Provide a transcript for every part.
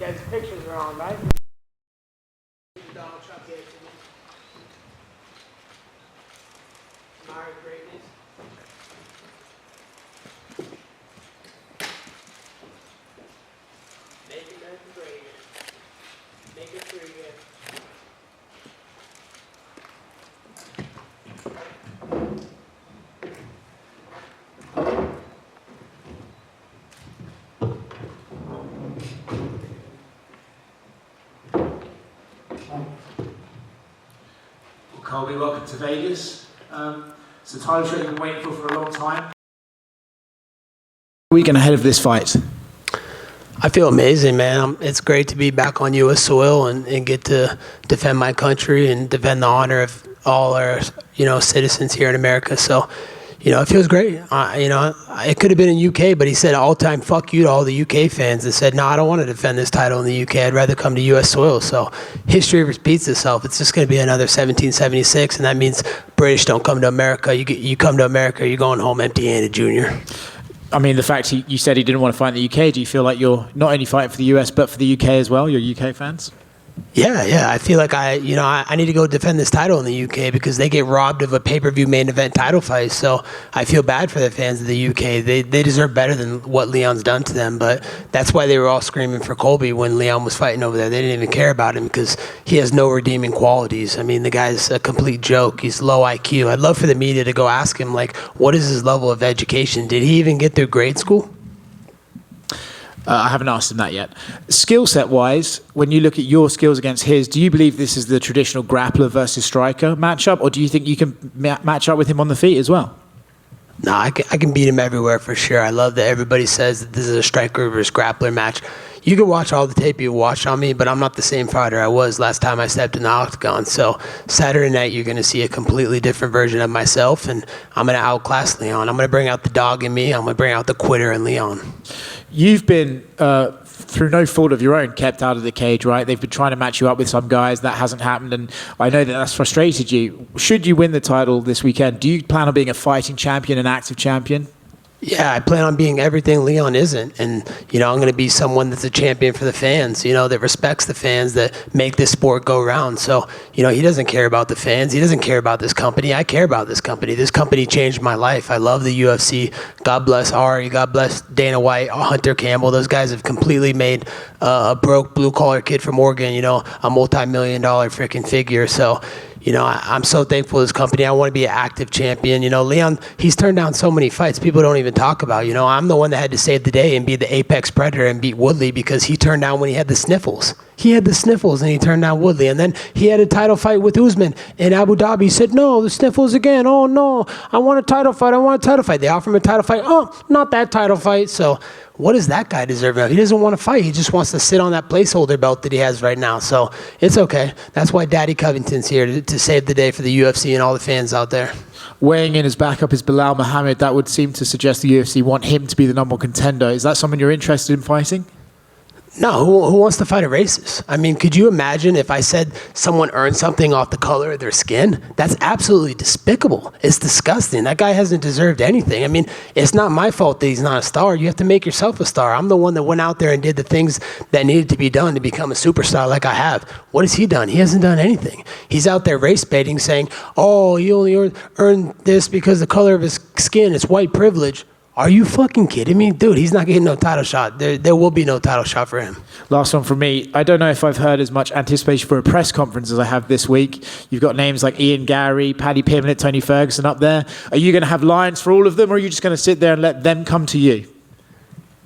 Those pictures are on, right? Donald Trump here to me. Admire greatness. Make America great again. Make it free again. Colby, welcome to Vegas. It's a title shot you've been waiting for a long time. Weekend ahead of this fight. I feel amazing, man. It's great to be back on U.S. soil and get to defend my country and defend the honor of all our, citizens here in America. So, it feels great. It could have been in UK, but he said all-time fuck you to all the UK fans and said, no, I don't want to defend this title in the UK. I'd rather come to U.S. soil. So history repeats itself. It's just going to be another 1776, and that means British don't come to America. You come to America, you're going home empty-handed, Junior. I mean, the fact you said he didn't want to fight in the UK, do you feel like you're not only fighting for the US, but for the UK as well, your UK fans? Yeah. I feel like I need to go defend this title in the UK because they get robbed of a pay-per-view main event title fight. So I feel bad for the fans of the UK. They deserve better than what Leon's done to them. But that's why they were all screaming for Colby when Leon was fighting over there. They didn't even care about him because he has no redeeming qualities. I mean, the guy's a complete joke. He's low IQ. I'd love for the media to go ask him, what is his level of education? Did he even get through grade school? I haven't asked him that yet. Skill set wise, when you look at your skills against his, do you believe this is the traditional grappler versus striker matchup, or do you think you can match up with him on the feet as well? No, I can beat him everywhere for sure. I love that everybody says that this is a striker versus grappler match. You can watch all the tape you watch on me, but I'm not the same fighter I was last time I stepped in the octagon. So Saturday night, you're going to see a completely different version of myself, and I'm going to outclass Leon. I'm going to bring out the dog in me. I'm going to bring out the quitter in Leon. You've been, through no fault of your own, kept out of the cage, right? They've been trying to match you up with some guys. That hasn't happened, and I know that that's frustrated you. Should you win the title this weekend, do you plan on being a fighting champion, an active champion? Yeah, I plan on being everything Leon isn't. And, I'm going to be someone that's a champion for the fans, that respects the fans, that make this sport go round. So, he doesn't care about the fans. He doesn't care about this company. I care about this company. This company changed my life. I love the UFC. God bless Ari. God bless Dana White, Hunter Campbell. Those guys have completely made a broke blue-collar kid from Oregon, a multi-million-dollar freaking figure. So, I'm so thankful for this company. I want to be an active champion. Leon, he's turned down so many fights people don't even talk about. I'm the one that had to save the day and be the apex predator and beat Woodley because he turned down when he had the sniffles. He had the sniffles and he turned down Woodley. And then he had a title fight with Usman in Abu Dhabi. He said, no, the sniffles again. Oh, no, I want a title fight. They offer him a title fight. Oh, not that title fight. So what does that guy deserve? He doesn't want to fight. He just wants to sit on that placeholder belt that he has right now. So it's okay. That's why Daddy Covington's here to save the day for the UFC and all the fans out there. Weighing in as backup is Bilal Muhammad. That would seem to suggest the UFC want him to be the number one contender. Is that someone you're interested in fighting? No, who wants to fight a racist? I mean, could you imagine if I said someone earned something off the color of their skin? That's absolutely despicable. It's disgusting. That guy hasn't deserved anything. I mean, it's not my fault that he's not a star. You have to make yourself a star. I'm the one that went out there and did the things that needed to be done to become a superstar like I have. What has he done? He hasn't done anything. He's out there race baiting saying, oh, you only earned this because the color of his skin is white privilege. Are you fucking kidding me? Dude, he's not getting no title shot. There will be no title shot for him. Last one from me. I don't know if I've heard as much anticipation for a press conference as I have this week. You've got names like Ian Gary, Paddy Pimblett, Tony Ferguson up there. Are you going to have lines for all of them, or are you just going to sit there and let them come to you?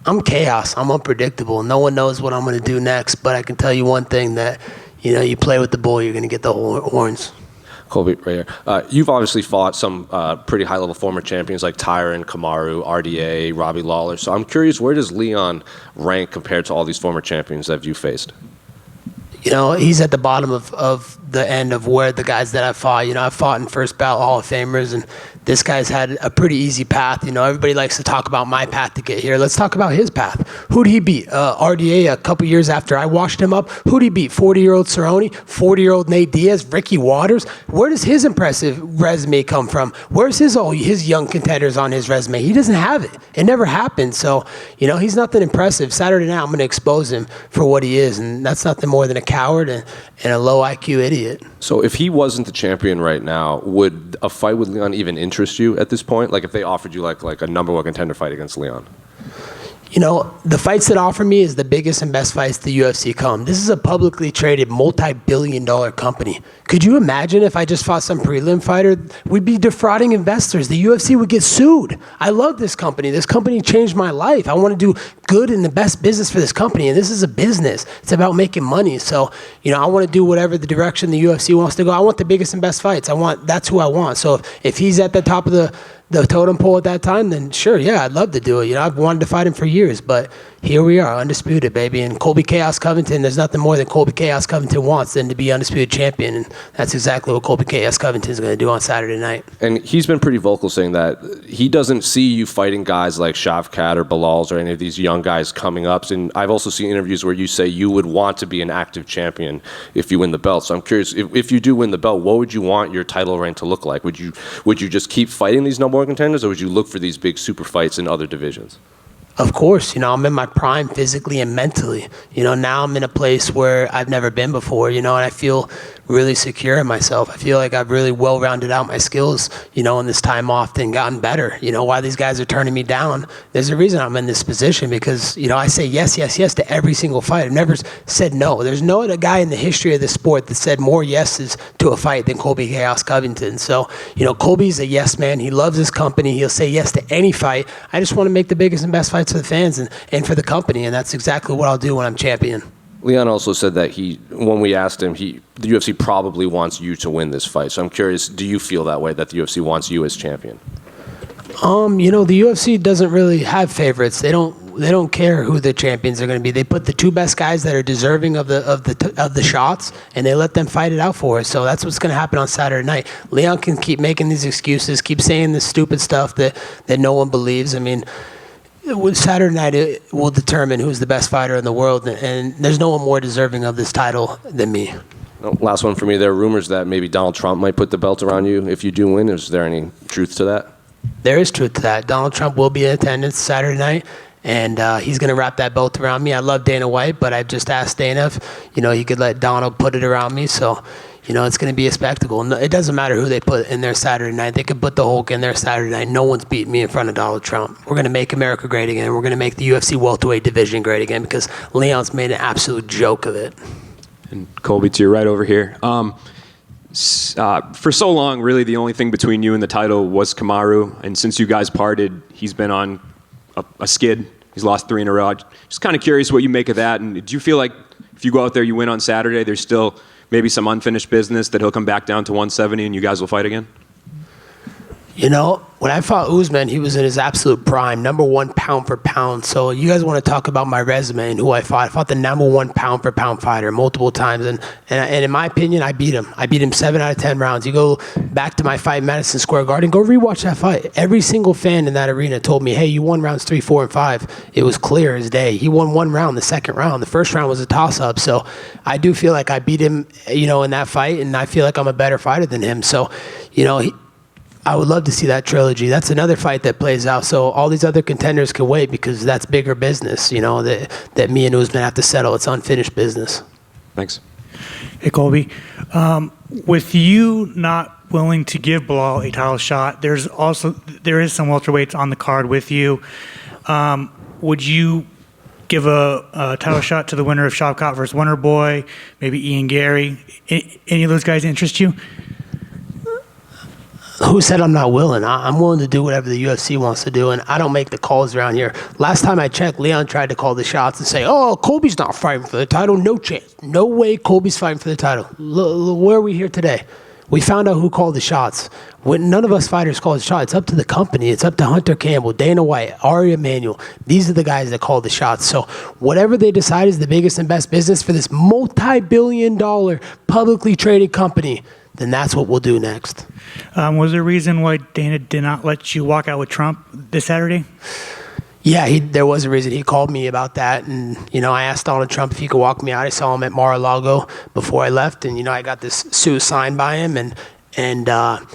I'm chaos. I'm unpredictable. No one knows what I'm going to do next, but I can tell you one thing that, you play with the bull, you're going to get the horns. Colby, right here. You've obviously fought some pretty high-level former champions like Tyron, Kamaru, RDA, Robbie Lawler. So I'm curious, where does Leon rank compared to all these former champions that you faced? You know, he's at the bottom of the end of where the guys that I've fought. You know, I've fought in first ballot Hall of Famers, and this guy's had a pretty easy path. You know, everybody likes to talk about my path to get here. Let's talk about his path. Who'd he beat? RDA a couple years after I washed him up. Who'd he beat? 40-year-old Cerrone, 40-year-old Nate Diaz, Ricky Waters. Where does his impressive resume come from? Where's his young contenders on his resume? He doesn't have it. It never happened. So, you know, he's nothing impressive. Saturday night, I'm going to expose him for what he is, and that's nothing more than a coward and a low IQ idiot. So if he wasn't the champion right now, would a fight with Leon even interest you at this point? Like if they offered you like a number one contender fight against Leon? You know, the fights that offer me is the biggest and best fights the UFC come. This is a publicly traded multi-billion-dollar company. Could you imagine if I just fought some prelim fighter? We'd be defrauding investors. The UFC would get sued. I love this company. This company changed my life. I want to do good and the best business for this company, and this is a business. It's about making money. So, you know, I want to do whatever the direction the UFC wants to go. I want the biggest and best fights. That's who I want. So if he's at the top of the totem pole at that time, then sure, yeah, I'd love to do it. You know, I've wanted to fight him for years, but here we are, undisputed, baby. And Colby Chaos Covington, there's nothing more than Colby Chaos Covington wants than to be undisputed champion, and that's exactly what Colby Chaos Covington is going to do on Saturday night. And he's been pretty vocal saying that he doesn't see you fighting guys like Shavkat or Bilal's or any of these young guys coming up. And I've also seen interviews where you say you would want to be an active champion if you win the belt. So I'm curious, if you do win the belt, what would you want your title reign to look like? Would you just keep fighting these number one contenders, or would you look for these big super fights in other divisions? Of course, you know, I'm in my prime physically and mentally. You know, now I'm in a place where I've never been before, you know, and I feel really secure in myself. I feel like I've really well-rounded out my skills, you know, in this time off and gotten better. You know, why these guys are turning me down, there's a reason I'm in this position because, you know, I say yes, yes, yes to every single fight. I've never said no. There's no other guy in the history of the sport that said more yeses to a fight than Colby Chaos Covington. So, you know, Colby's a yes man. He loves his company. He'll say yes to any fight. I just want to make the biggest and best fights for the fans and for the company, and that's exactly what I'll do when I'm champion. Leon also said that when we asked him, the UFC probably wants you to win this fight. So I'm curious, do you feel that way, that the UFC wants you as champion? You know, the UFC doesn't really have favorites. They don't care who the champions are going to be. They put the two best guys that are deserving of the shots, and they let them fight it out for us. So that's what's going to happen on Saturday night. Leon can keep making these excuses, keep saying this stupid stuff that no one believes. I mean, Saturday night it will determine who's the best fighter in the world, and there's no one more deserving of this title than me. Last one for me. There are rumors that maybe Donald Trump might put the belt around you if you do win. Is there any truth to that? There is truth to that. Donald Trump will be in attendance Saturday night, and he's going to wrap that belt around me. I love Dana White, but I've just asked Dana if, you know, he could let Donald put it around me. So, you know, it's going to be a spectacle. It doesn't matter who they put in there Saturday night. They could put the Hulk in there Saturday night. No one's beating me in front of Donald Trump. We're going to make America great again. We're going to make the UFC welterweight division great again because Leon's made an absolute joke of it. And Colby, to your right over here. For so long, really the only thing between you and the title was Kamaru. And since you guys parted, he's been on a skid. He's lost 3 in a row. Just kind of curious what you make of that. And do you feel like if you go out there, you win on Saturday, there's still maybe some unfinished business that he'll come back down to 170 and you guys will fight again? You know, when I fought Usman, he was in his absolute prime, number 1 pound for pound. So you guys want to talk about my resume and who I fought. I fought the number 1 pound for pound fighter multiple times. And in my opinion, I beat him. I beat him 7 out of 10 rounds. You go back to my fight in Madison Square Garden, go rewatch that fight. Every single fan in that arena told me, hey, you won rounds 3, 4, and 5. It was clear as day. He won 1 round, the second round. The first round was a toss-up. So I do feel like I beat him, you know, in that fight, and I feel like I'm a better fighter than him. So, you know, I would love to see that trilogy. That's another fight that plays out. So all these other contenders can wait because that's bigger business, you know, that me and Usman have to settle. It's unfinished business. Thanks. Hey, Colby. With you not willing to give Bilal a title shot, there is some welterweights on the card with you. Would you give a title shot to the winner of Shavkat versus Wonderboy, maybe Ian Gary? Any of those guys interest you? Who said I'm not willing? I'm willing to do whatever the UFC wants to do, and I don't make the calls around here. Last time I checked, Leon tried to call the shots and say, oh, Colby's not fighting for the title. No chance. No way Colby's fighting for the title. Where are we here today? We found out who called the shots. When none of us fighters call the shots, it's up to the company. It's up to Hunter Campbell, Dana White, Ari Emanuel. These are the guys that call the shots. So whatever they decide is the biggest and best business for this multi-billion-dollar publicly traded company, then that's what we'll do next. Was there a reason why Dana did not let you walk out with Trump this Saturday? Yeah, there was a reason. He called me about that, and I asked Donald Trump if he could walk me out. I saw him at Mar-a-Lago before I left, and I got this suit signed by him, and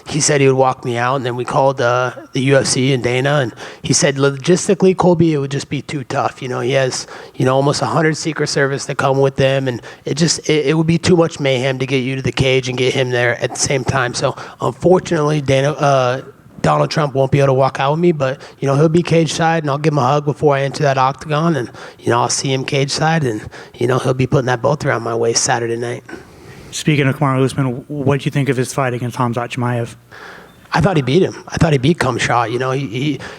he said he would walk me out. And then we called the UFC and Dana, and he said logistically, Colby, it would just be too tough. He has almost 100 Secret Service that come with them, and it would be too much mayhem to get you to the cage and get him there at the same time. So unfortunately, Donald Trump won't be able to walk out with me, but he'll be cage side, and I'll give him a hug before I enter that octagon, and I'll see him cage side, and he'll be putting that belt around my waist Saturday night. Speaking of Kamaru Usman, what did you think of his fight against Khamzat Chimaev? I thought he beat him. I thought he beat Khamzat.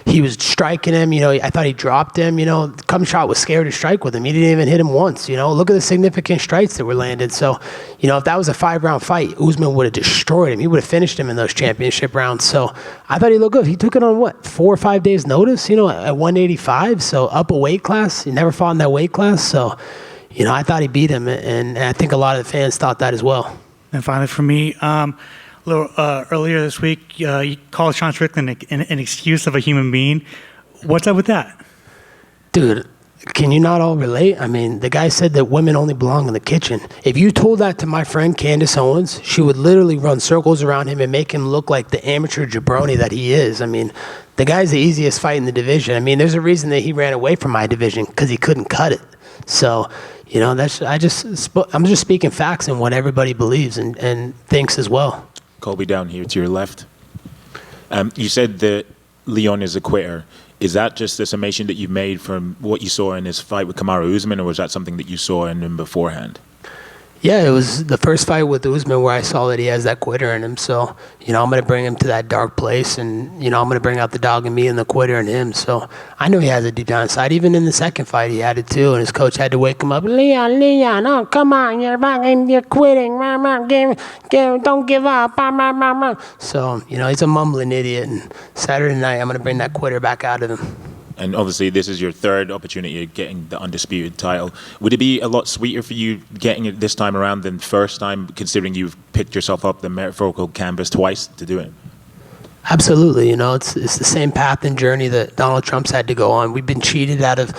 He was striking him. I thought he dropped him. Khamzat was scared to strike with him. He didn't even hit him once. Look at the significant strikes that were landed. So, if that was a 5-round fight, Usman would have destroyed him. He would have finished him in those championship rounds. So, I thought he looked good. He took it on 4 or 5 days' notice. At 185. So up a weight class. He never fought in that weight class. So, I thought he beat him, and I think a lot of the fans thought that as well. And finally, for me. A little earlier this week, you called Sean Strickland an excuse of a human being. What's up with that? Dude, can you not all relate? I mean, the guy said that women only belong in the kitchen. If you told that to my friend Candace Owens, she would literally run circles around him and make him look like the amateur jabroni that he is. I mean, the guy's the easiest fight in the division. I mean, there's a reason that he ran away from my division, because he couldn't cut it. So, I'm just speaking facts and what everybody believes and thinks as well. Colby, down here to your left. You said that Leon is a quitter. Is that just the summation that you made from what you saw in his fight with Kamaru Usman, or was that something that you saw in him beforehand? Yeah, it was the first fight with Usman where I saw that he has that quitter in him. So, I'm going to bring him to that dark place, and, I'm going to bring out the dog in me and the quitter in him. So, I know he has it deep down inside. Even in the second fight, he had it too, and his coach had to wake him up. Leon, oh, come on, you're quitting. Don't give up. So, he's a mumbling idiot, and Saturday night, I'm going to bring that quitter back out of him. And obviously, this is your third opportunity of getting the undisputed title. Would it be a lot sweeter for you getting it this time around than first time, considering you've picked yourself up the metaphorical canvas twice to do it? Absolutely. It's the same path and journey that Donald Trump's had to go on. We've been cheated out of,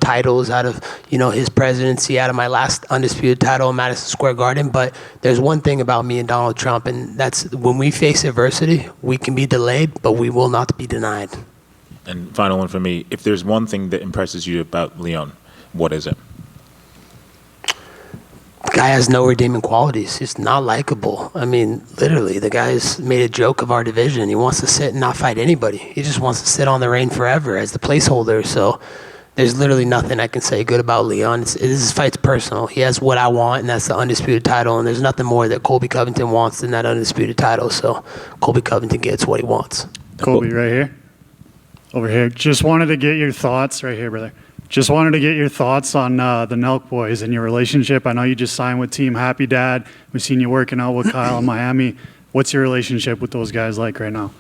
titles, out of, his presidency, out of my last undisputed title in Madison Square Garden. But there's one thing about me and Donald Trump, and that's when we face adversity, we can be delayed, but we will not be denied. And final one for me, if there's one thing that impresses you about Leon, what is it? The guy has no redeeming qualities. He's not likable. I mean, literally, the guy's made a joke of our division. He wants to sit and not fight anybody. He just wants to sit on the reign forever as the placeholder. So there's literally nothing I can say good about Leon. This fight's personal. He has what I want, and that's the undisputed title. And there's nothing more that Colby Covington wants than that undisputed title. So Colby Covington gets what he wants. Colby, right here. Over here. Just wanted to get your thoughts, right here, brother. Just wanted to get your thoughts on the Nelk boys and your relationship. I know you just signed with Team Happy Dad. We've seen you working out with Kyle in Miami. What's your relationship with those guys like right now?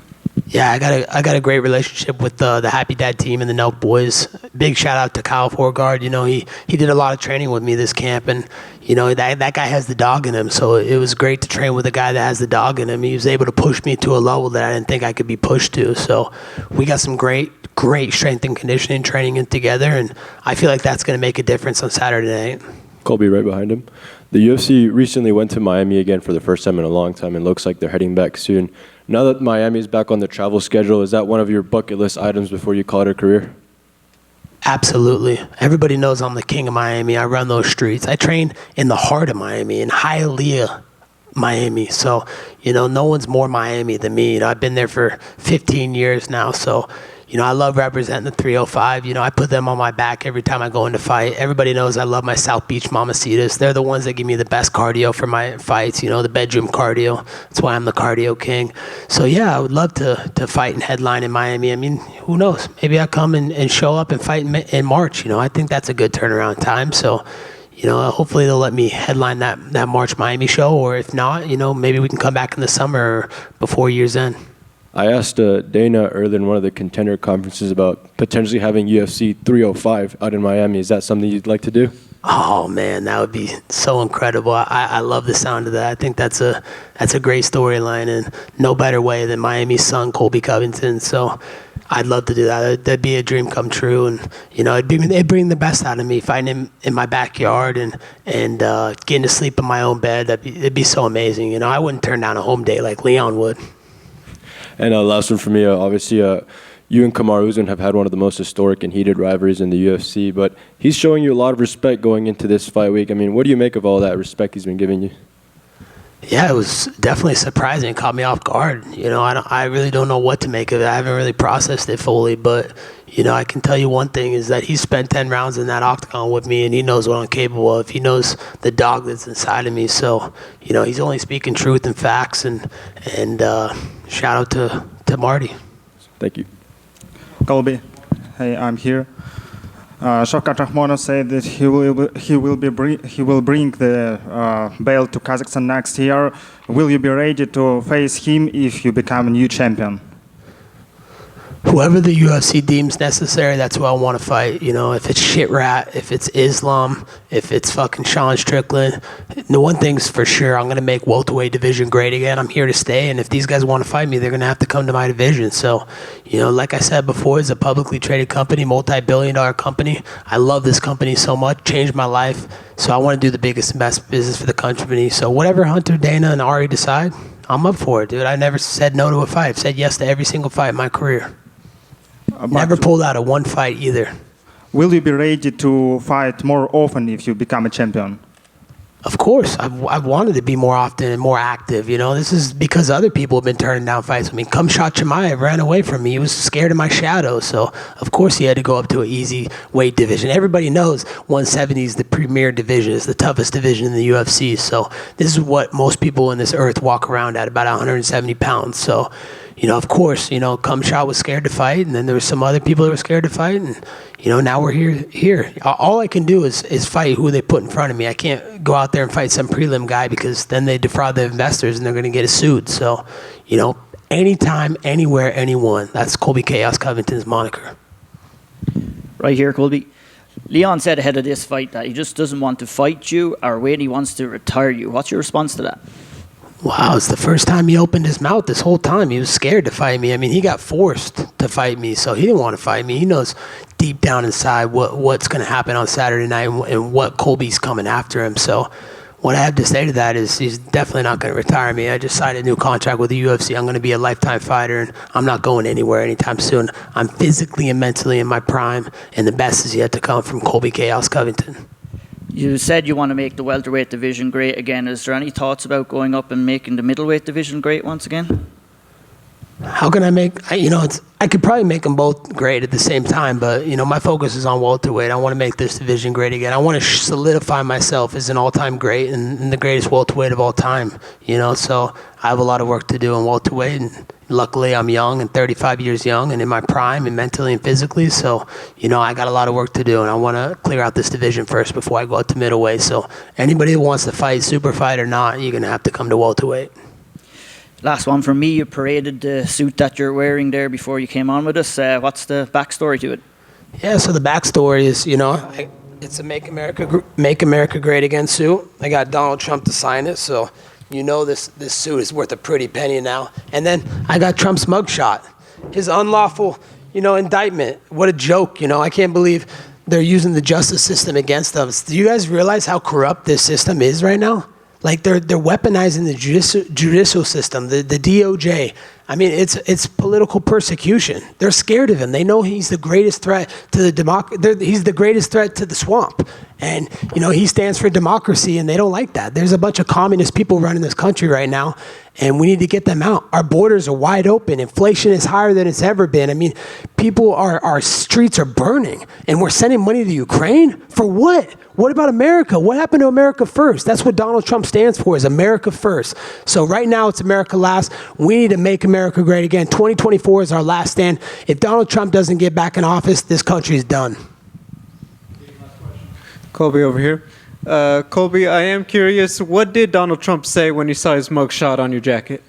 Yeah, I got a great relationship with the Happy Dad team and the Nelk boys. Big shout out to Kyle Forgard. He did a lot of training with me this camp, and that guy has the dog in him. So it was great to train with a guy that has the dog in him. He was able to push me to a level that I didn't think I could be pushed to. So we got some great strength and conditioning training in together, and I feel like that's going to make a difference on Saturday night. Colby right behind him. The UFC recently went to Miami again for the first time in a long time, and looks like they're heading back soon. Now that Miami's back on the travel schedule, is that one of your bucket list items before you call it a career? Absolutely. Everybody knows I'm the king of Miami. I run those streets. I train in the heart of Miami, in Hialeah, Miami. So, no one's more Miami than me. I've been there for 15 years now. So, I love representing the 305. I put them on my back every time I go into fight. Everybody knows I love my South Beach Mamacitas. They're the ones that give me the best cardio for my fights, the bedroom cardio. That's why I'm the cardio king. So, yeah, I would love to fight and headline in Miami. I mean, who knows? Maybe I'll come and show up and fight in March. I think that's a good turnaround time. So, hopefully they'll let me headline that March Miami show, or if not, maybe we can come back in the summer or before year's end. I asked Dana earlier in one of the contender conferences about potentially having UFC 305 out in Miami. Is that something you'd like to do? Oh man, that would be so incredible. I love the sound of that. I think that's a great storyline, and no better way than Miami's son, Colby Covington. So I'd love to do that. That'd be a dream come true, and it'd bring the best out of me, fighting him in my backyard and getting to sleep in my own bed. It'd be so amazing. I wouldn't turn down a home date like Leon would. And last one for me, obviously, you and Kamaru Usman have had one of the most historic and heated rivalries in the UFC, but he's showing you a lot of respect going into this fight week. I mean, what do you make of all that respect he's been giving you? Yeah, it was definitely surprising. It caught me off guard. I really don't know what to make of it. I haven't really processed it fully, but I can tell you one thing is that he spent 10 rounds in that octagon with me, and he knows what I'm capable of. He knows the dog that's inside of me. So, he's only speaking truth and facts, and shout out to Marty. Thank you. Colby, hey, I'm here. Shavkat Rakhmonov said that he will bring the belt to Kazakhstan next year. Will you be ready to face him if you become a new champion? Whoever the UFC deems necessary, that's who I want to fight. If it's Shit Rat, if it's Islam, if it's fucking Sean Strickland. The one thing's for sure, I'm going to make welterweight division great again. I'm here to stay, and if these guys want to fight me, they're going to have to come to my division. So, like I said before, it's a publicly traded company, multi-billion-dollar company. I love this company so much, changed my life. So I want to do the biggest and best business for the company. So whatever Hunter, Dana, and Ari decide, I'm up for it, dude. I never said no to a fight. I've said yes to every single fight in my career. Never pulled out of one fight either. Will you be ready to fight more often if you become a champion? Of course. I've wanted to be more often and more active. This is because other people have been turning down fights with me. Khamzat Chimaev ran away from me. He was scared of my shadow. So, of course, he had to go up to an easy weight division. Everybody knows 170 is the premier division. It's the toughest division in the UFC. So, this is what most people on this earth walk around at, about 170 pounds. So, of course, Khamzat was scared to fight, and then there were some other people that were scared to fight, and, now we're here. All I can do is fight who they put in front of me. I can't go out there and fight some prelim guy because then they defraud the investors and they're going to get us sued. So, anytime, anywhere, anyone. That's Colby Chaos Covington's moniker. Right here, Colby. Leon said ahead of this fight that he just doesn't want to fight you or wait, he wants to retire you. What's your response to that? Wow, it's the first time he opened his mouth this whole time. He was scared to fight me. I mean, he got forced to fight me, so he didn't want to fight me. He knows deep down inside what's going to happen on Saturday night and what Colby's coming after him. So what I have to say to that is he's definitely not going to retire me. I just signed a new contract with the UFC. I'm going to be a lifetime fighter, and I'm not going anywhere anytime soon. I'm physically and mentally in my prime, and the best is yet to come from Colby Chaos Covington. You said you want to make the welterweight division great again. Is there any thoughts about going up and making the middleweight division great once again? How can I make, I could probably make them both great at the same time, but, my focus is on welterweight. I want to make this division great again. I want to solidify myself as an all-time great and the greatest welterweight of all time, so I have a lot of work to do in welterweight, and luckily I'm young and 35 years young and in my prime and mentally and physically, so, I got a lot of work to do, and I want to clear out this division first before I go up to middleweight. So anybody who wants to fight, super fight or not, you're going to have to come to welterweight. Last one from me. You paraded the suit that you're wearing there before you came on with us. What's the backstory to it? Yeah, so the backstory is, it's a Make America Great Again suit. I got Donald Trump to sign it, so this suit is worth a pretty penny now. And then I got Trump's mugshot, his unlawful, indictment. What a joke, I can't believe they're using the justice system against us. Do you guys realize how corrupt this system is right now? Like they're weaponizing the judicial system, the DOJ. I mean, it's political persecution. They're scared of him. They know he's the greatest threat to the he's the greatest threat to the swamp. And, he stands for democracy, and they don't like that. There's a bunch of communist people running this country right now, and we need to get them out. Our borders are wide open. Inflation is higher than it's ever been. I mean, our streets are burning, and we're sending money to Ukraine? For what? What about America? What happened to America first? That's what Donald Trump stands for, is America first. So right now it's America last. We need to make America great again. 2024 is our last stand. If Donald Trump doesn't get back in office, this country is done. Colby over here. Colby, I am curious, what did Donald Trump say when he saw his mugshot on your jacket?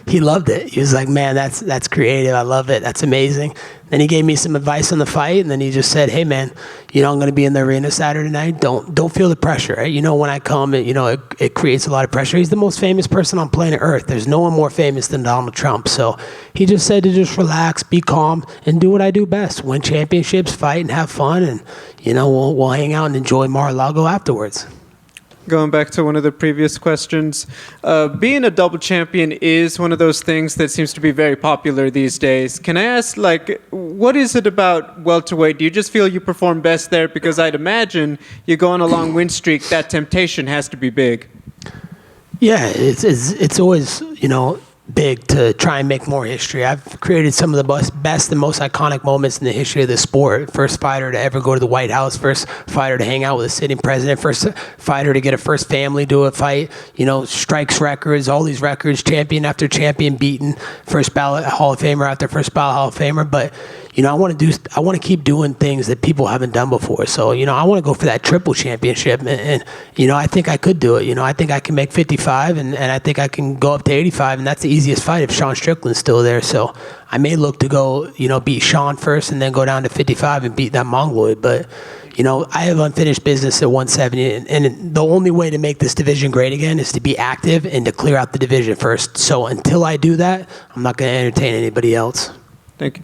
He loved it. He was like, man, that's creative. I love it. That's amazing. Then he gave me some advice on the fight, and then he just said, hey, man, I'm going to be in the arena Saturday night. Don't feel the pressure. Right? When I come, it creates a lot of pressure. He's the most famous person on planet Earth. There's no one more famous than Donald Trump. So he just said to just relax, be calm, and do what I do best. Win championships, fight, and have fun, and, we'll hang out and enjoy Mar-a-Lago afterwards. Going back to one of the previous questions, being a double champion is one of those things that seems to be very popular these days. Can I ask, what is it about welterweight? Do you just feel you perform best there? Because I'd imagine you go on a long win streak, that temptation has to be big. Yeah, it's always, big to try and make more history. I've created some of the best and most iconic moments in the history of the sport. First fighter to ever go to the White House, first fighter to hang out with a sitting president, first fighter to get a first family to a fight, strikes records, all these records, champion after champion beaten, first ballot Hall of Famer after first ballot Hall of Famer. But I want to keep doing things that people haven't done before. So, I want to go for that triple championship. And I think I could do it. I think I can make 55 and I think I can go up to 85. And that's the easiest fight if Sean Strickland's still there. So I may look to go, beat Sean first and then go down to 55 and beat that Mongoloid. But, I have unfinished business at 170. And the only way to make this division great again is to be active and to clear out the division first. So until I do that, I'm not going to entertain anybody else. Thank you.